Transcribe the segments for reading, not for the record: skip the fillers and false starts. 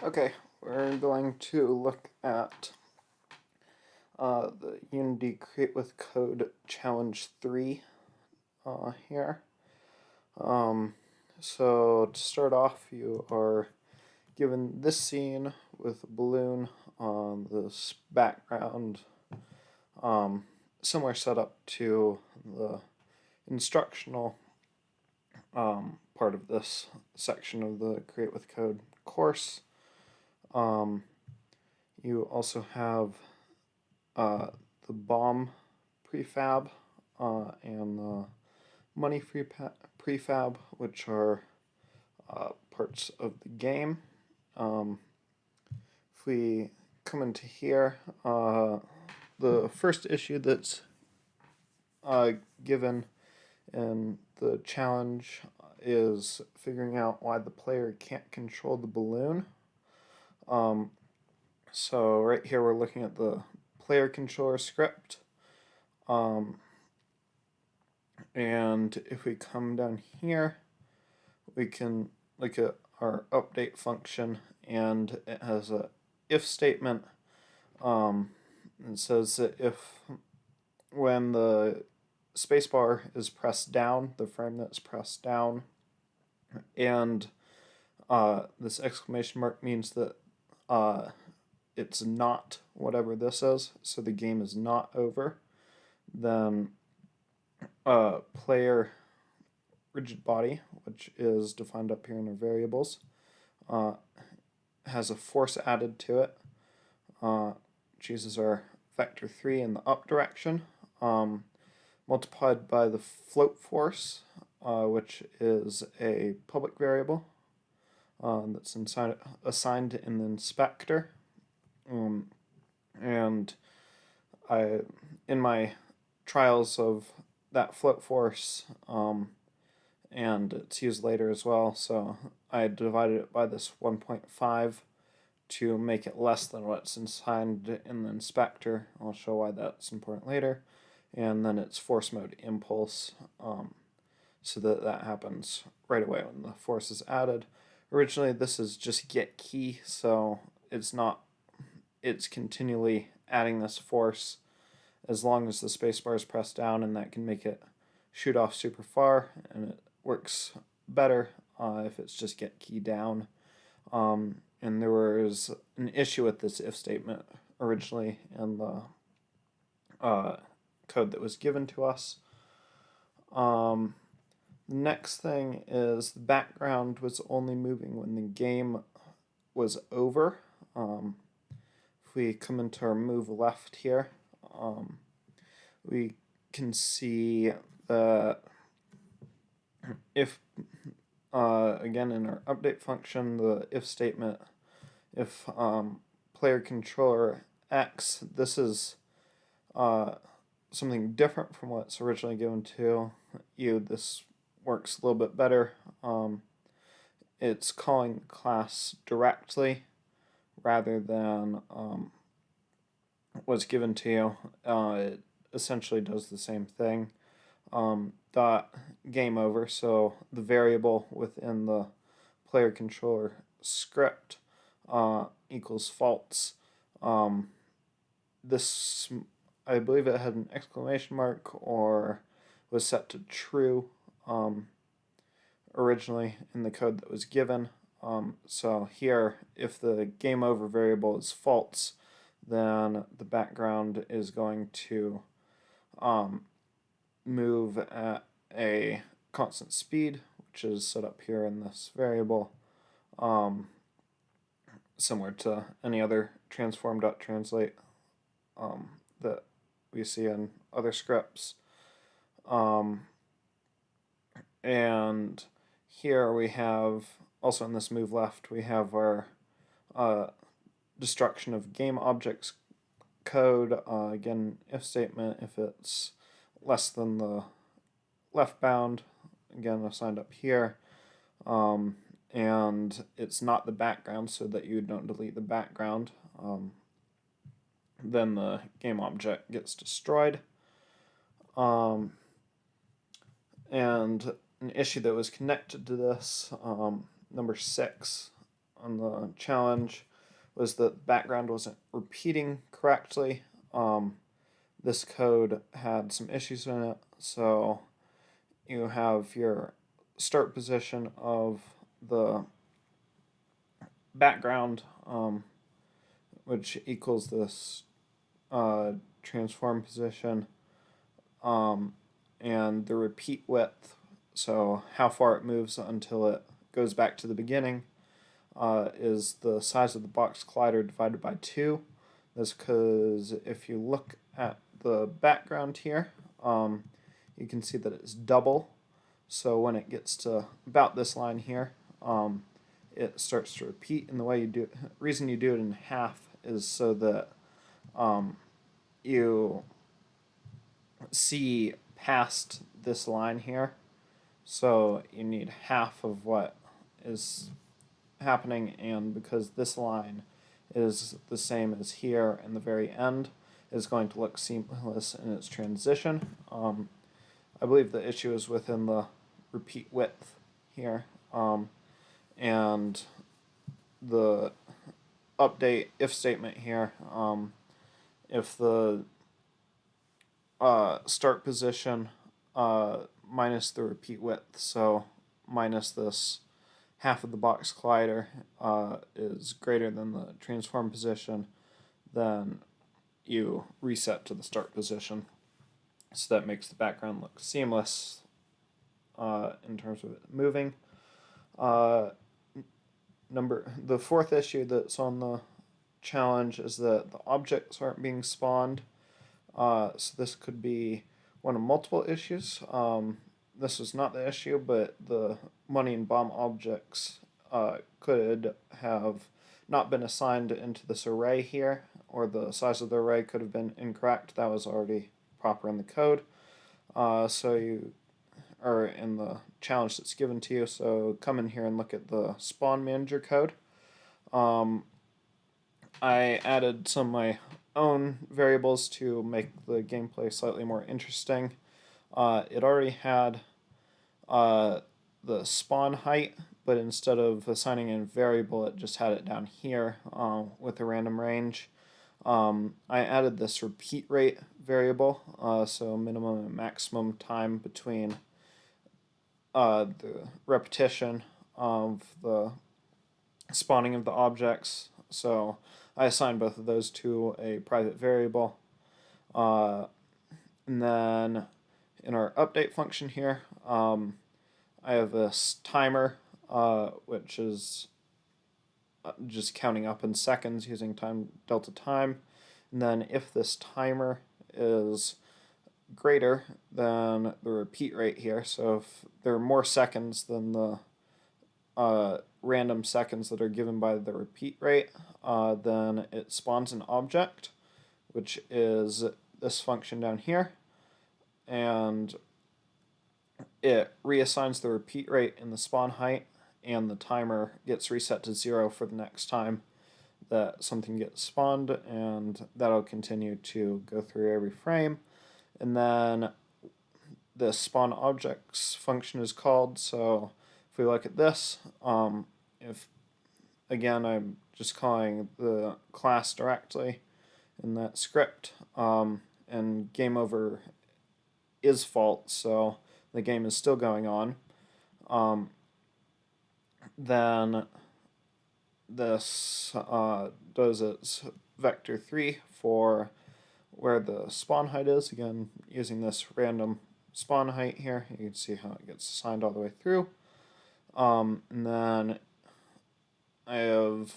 Okay, we're going to look at the Unity Create with Code Challenge 3 here. Um, so to start off, you are given this scene with a balloon on this background, similar setup to the instructional part of this section of the Create with Code course. You also have the bomb prefab and the money prefab, which are parts of the game. If we come into here, the first issue that's given in the challenge is figuring out why the player can't control the balloon. So right here we're looking at the player controller script. And if we come down here, we can look at our update function, and it has a if statement. It says that if when the spacebar is pressed down, the frame that's pressed down, and this exclamation mark means that it's not whatever this is, so the game is not over, then player rigid body, which is defined up here in our variables, has a force added to it, chooses our vector 3 in the up direction, multiplied by the float force, which is a public variable that's assigned in the inspector. And in my trials of that float force, and it's used later as well, so I divided it by this 1.5 to make it less than what's assigned in the inspector. I'll show why that's important later. And then it's force mode impulse, so that happens right away when the force is added. Originally this is just get key, so it's continually adding this force as long as the spacebar is pressed down, and that can make it shoot off super far, and it works better if it's just get key down. And there was an issue with this if statement originally in the code that was given to us. The next thing is the background was only moving when the game was over. If we come into our move left here, we can see that if, again in our update function, the if statement, if player controller X, this is something different from what's originally given to you. This works a little bit better. It's calling the class directly rather than what's given to you. It essentially does the same thing. Dot game over, so the variable within the player controller script equals false. This, I believe it had an exclamation mark or was set to true originally in the code that was given. So here, if the game over variable is false, then the background is going to move at a constant speed, which is set up here in this variable, similar to any other transform.translate that we see in other scripts. And here we have, also in this move left, we have our destruction of game objects code. Again, if statement, if it's less than the left bound, again assigned up here, and it's not the background, so that you don't delete the background, then the game object gets destroyed. And an issue that was connected to this, number 6, on the challenge was that the background wasn't repeating correctly. This code had some issues in it, so you have your start position of the background, which equals this transform position, and the repeat width, so how far it moves until it goes back to the beginning, is the size of the box collider divided by 2. That's because if you look at the background here, you can see that it's double. So when it gets to about this line here, it starts to repeat. And the way you do, reason you do it in half is so that you see past this line here. So you need half of what is happening, and because this line is the same as here in the very end, is going to look seamless in its transition. I believe the issue is within the repeat width here, and the update if statement here. If the start position minus the repeat width, so minus this half of the box collider, is greater than the transform position, then you reset to the start position. So that makes the background look seamless in terms of it moving. The fourth issue that's on the challenge is that the objects aren't being spawned. So this could be one of multiple issues. This is not the issue, but the money and bomb objects could have not been assigned into this array here, or the size of the array could have been incorrect. That was already proper in the code. So you are in the challenge that's given to you. So come in here and look at the spawn manager code. I added some of my own variables to make the gameplay slightly more interesting. It already had the spawn height, but instead of assigning a variable, it just had it down here with a random range. I added this repeat rate variable, so minimum and maximum time between the repetition of the spawning of the objects. So I assigned both of those to a private variable. And then in our update function here, I have this timer, which is just counting up in seconds using time delta time. And then if this timer is greater than the repeat rate here, so if there are more seconds than the random seconds that are given by the repeat rate, then it spawns an object, which is this function down here, and it reassigns the repeat rate in the spawn height, and the timer gets reset to 0 for the next time that something gets spawned, and that'll continue to go through every frame. And then the spawn objects function is called. So if we look at this, if again I'm just calling the class directly in that script, and game over is false, so the game is still going on, then this does its vector 3 for where the spawn height is, again using this random spawn height here. You can see how it gets assigned all the way through. And then I have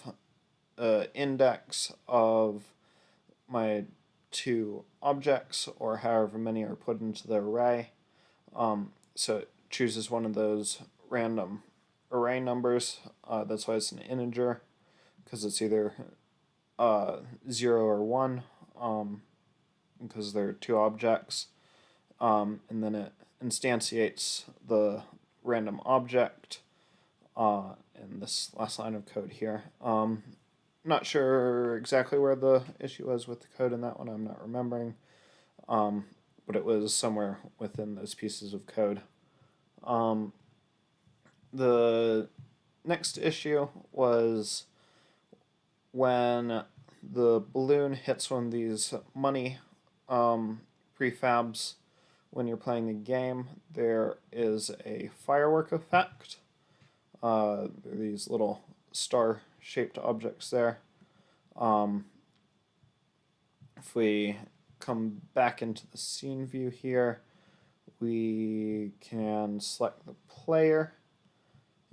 an index of my two objects, or however many are put into the array. So it chooses one of those random array numbers. That's why it's an integer, because it's either 0 or 1, because there are two objects. And then it instantiates the random object in this last line of code here. Not sure exactly where the issue was with the code in that one. I'm not remembering. But it was somewhere within those pieces of code. The next issue was when the balloon hits one of these money prefabs. When you're playing the game, there is a firework effect. There are these little star-shaped objects there. Um, if we come back into the scene view here, we can select the player,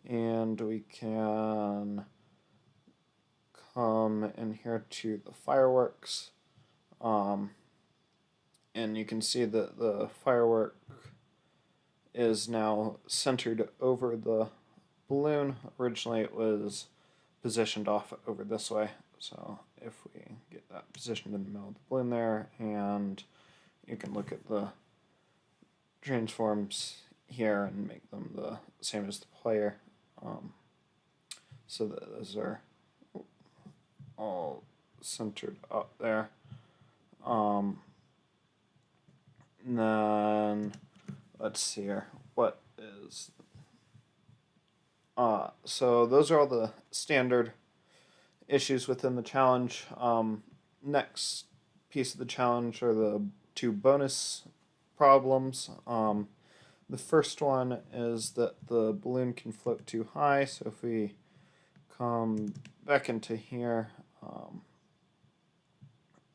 and we can come in here to the fireworks. And you can see that the firework is now centered over the balloon. Originally it was positioned off over this way. So if we get that positioned in the middle of the balloon there, and you can look at the transforms here and make them the same as the player. So that those are all centered up there. And then let's see here. What is so those are all the standard issues within the challenge. Next piece of the challenge are the two bonus problems. The first one is that the balloon can float too high, so if we come back into here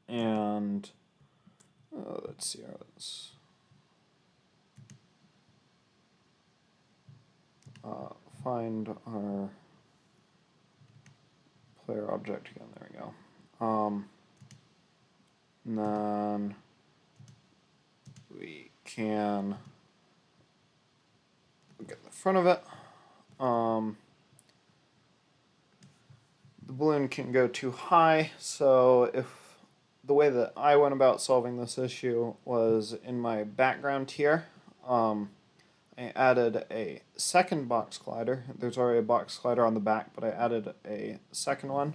and let's see, let's find our player object again. There we go. And then we can look at the front of it. The balloon can go too high, so if the way that I went about solving this issue was in my background here, I added a second box collider. There's already a box collider on the back, but I added a second one.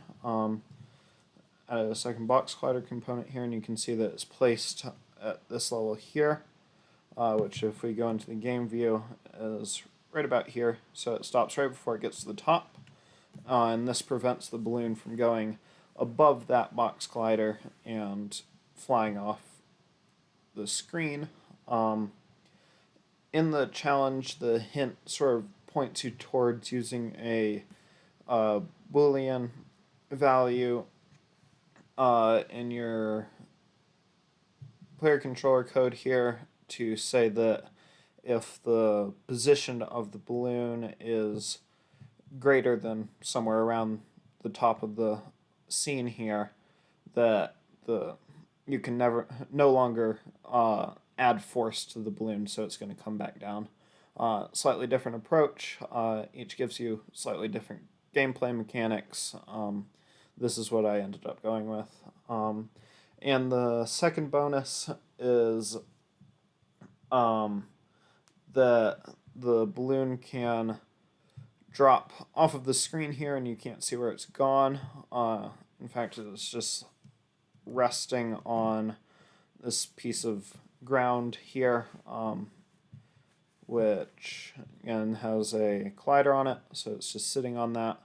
Added a second box collider component here, and you can see that it's placed at this level here, which if we go into the game view is right about here, so it stops right before it gets to the top, and this prevents the balloon from going above that box collider and flying off the screen. In the challenge, the hint sort of points you towards using a Boolean value in your player controller code here to say that if the position of the balloon is greater than somewhere around the top of the scene here, that you can no longer add force to the balloon, so it's going to come back down. Slightly different approach. Each gives you slightly different gameplay mechanics. This is what I ended up going with. And the second bonus is that the balloon can drop off of the screen here and you can't see where it's gone. In fact, it's just resting on this piece of ground here, which again has a collider on it, so it's just sitting on that.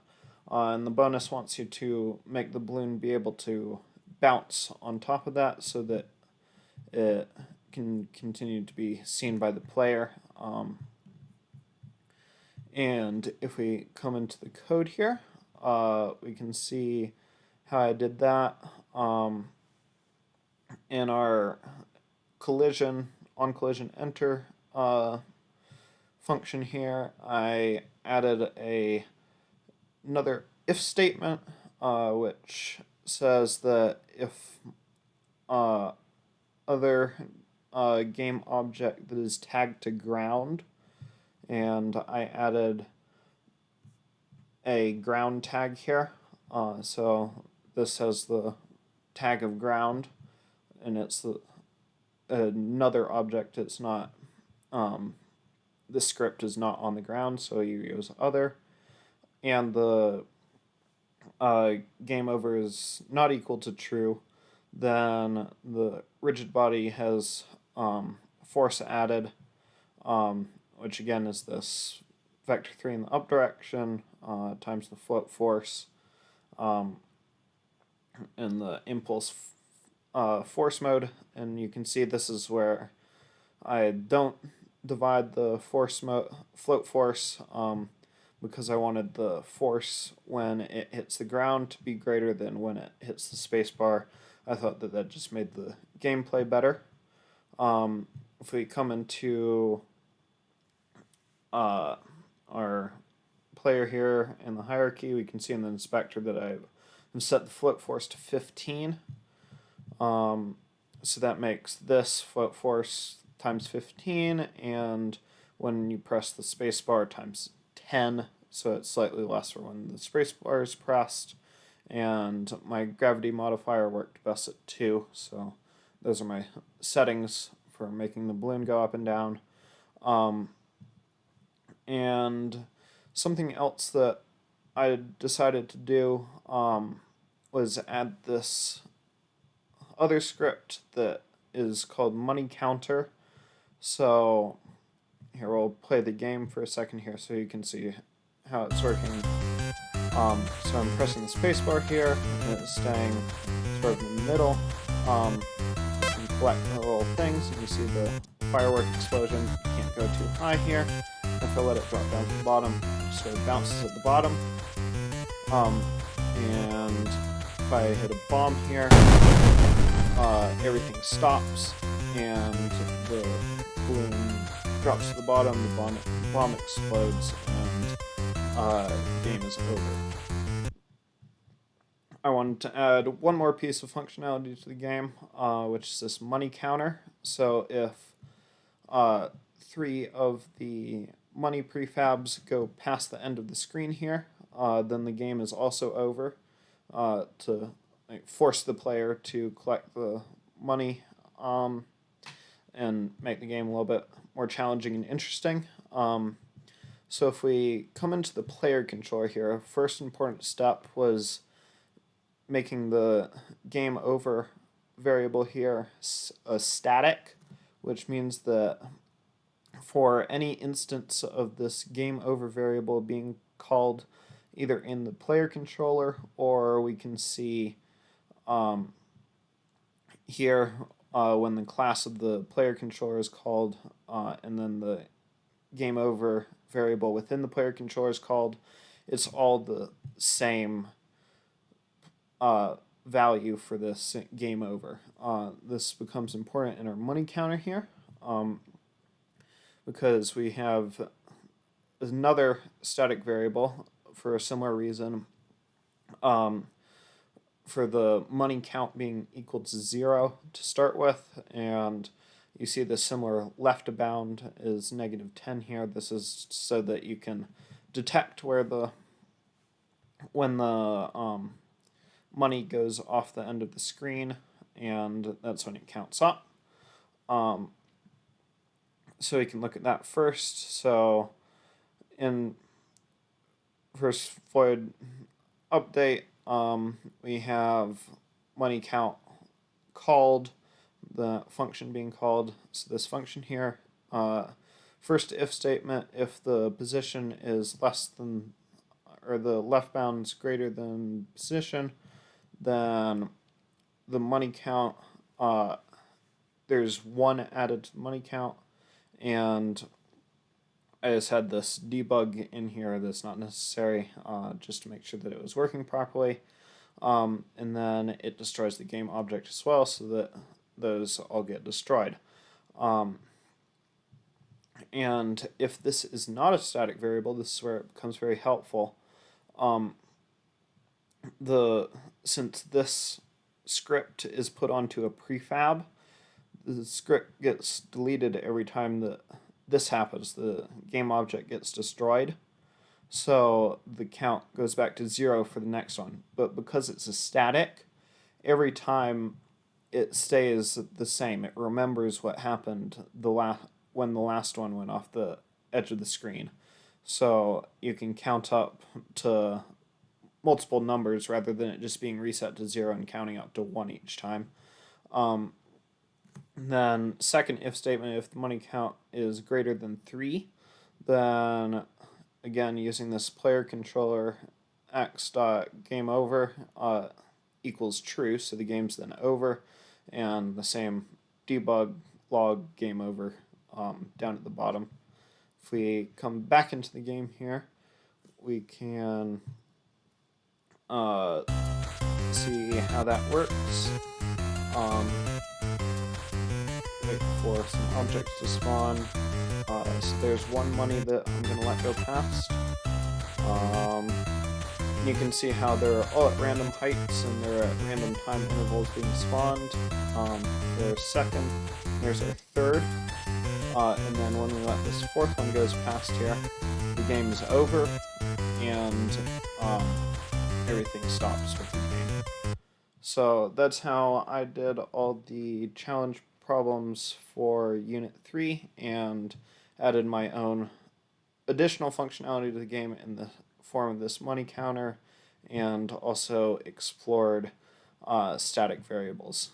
And the bonus wants you to make the balloon be able to bounce on top of that so that it can continue to be seen by the player. And if we come into the code here, we can see how I did that. In our collision enter function here, I added another if statement, which says that if other game object that is tagged to ground, and I added a ground tag here, so this has the tag of ground, and it's another object. It's not this script is not on the ground, so you use other, and the game over is not equal to true, then the rigid body has force added, which again is this vector 3 in the up direction times the float force in the impulse force mode. And you can see this is where I don't divide the float force because I wanted the force when it hits the ground to be greater than when it hits the spacebar. I thought that just made the gameplay better. If we come into our player here in the hierarchy, we can see in the inspector that I've set the float force to 15. So that makes this float force times 15, and when you press the spacebar times 10, so it's slightly less for when the spacebar is pressed. And my gravity modifier worked best at 2, so those are my settings for making the balloon go up and down. And something else that I decided to do was add this other script that is called money counter. So here, we'll play the game for a second here so you can see how it's working. So I'm pressing the spacebar here, and it's staying sort of in the middle. You can collect the little things, and you see the firework explosion. You can't go too high here. If I let it drop down to the bottom, it sort of bounces at the bottom. And if I hit a bomb here, everything stops, and the balloon drops to the bottom, the bomb explodes, and the game is over. I wanted to add one more piece of functionality to the game, which is this money counter. So if 3 of the money prefabs go past the end of the screen here, then the game is also over, to force the player to collect the money and make the game a little bit more challenging and interesting. So if we come into the player controller here, a first important step was making the game over variable here a static, which means that for any instance of this game over variable being called either in the player controller, or we can see here when the class of the player controller is called, and then the game over variable within the player controller is called, it's all the same value for this game over. This becomes important in our money counter here, because we have another static variable for a similar reason, for the money count being equal to 0 to start with, and you see the similar left bound is -10 here. This is so that you can detect when the money goes off the end of the screen, and that's when it counts up. So we can look at that first. So in first Floyd update, we have money count called, the function being called. So this function here, first if statement, if the position is less than, or the left bound is greater than position, then the money count, there's 1 added to the money count, and I just had this debug in here that's not necessary, just to make sure that it was working properly. And then it destroys the game object as well, so that those all get destroyed. And if this is not a static variable, this is where it becomes very helpful. Since this script is put onto a prefab, the script gets deleted every time that this happens. The game object gets destroyed, so the count goes back to 0 for the next one. But because it's a static, every time it stays the same. It remembers what happened when the last one went off the edge of the screen. So you can count up to multiple numbers rather than it just being reset to 0 and counting up to 1 each time. Then second if statement, if the money count is greater than 3, then again, using this player controller, x dot game over equals true, so the game's then over, and the same debug log game over down at the bottom. If we come back into the game here, we can see how that works. Wait for some objects to spawn. So there's one money that I'm going to let go past. You can see how they're all at random heights and they're at random time intervals being spawned. There's second, there's our third, and then when we let this fourth one goes past here, the game is over and everything stops with the game. So that's how I did all the challenge problems for Unit 3 and added my own additional functionality to the game in the form of this money counter, and also explored static variables.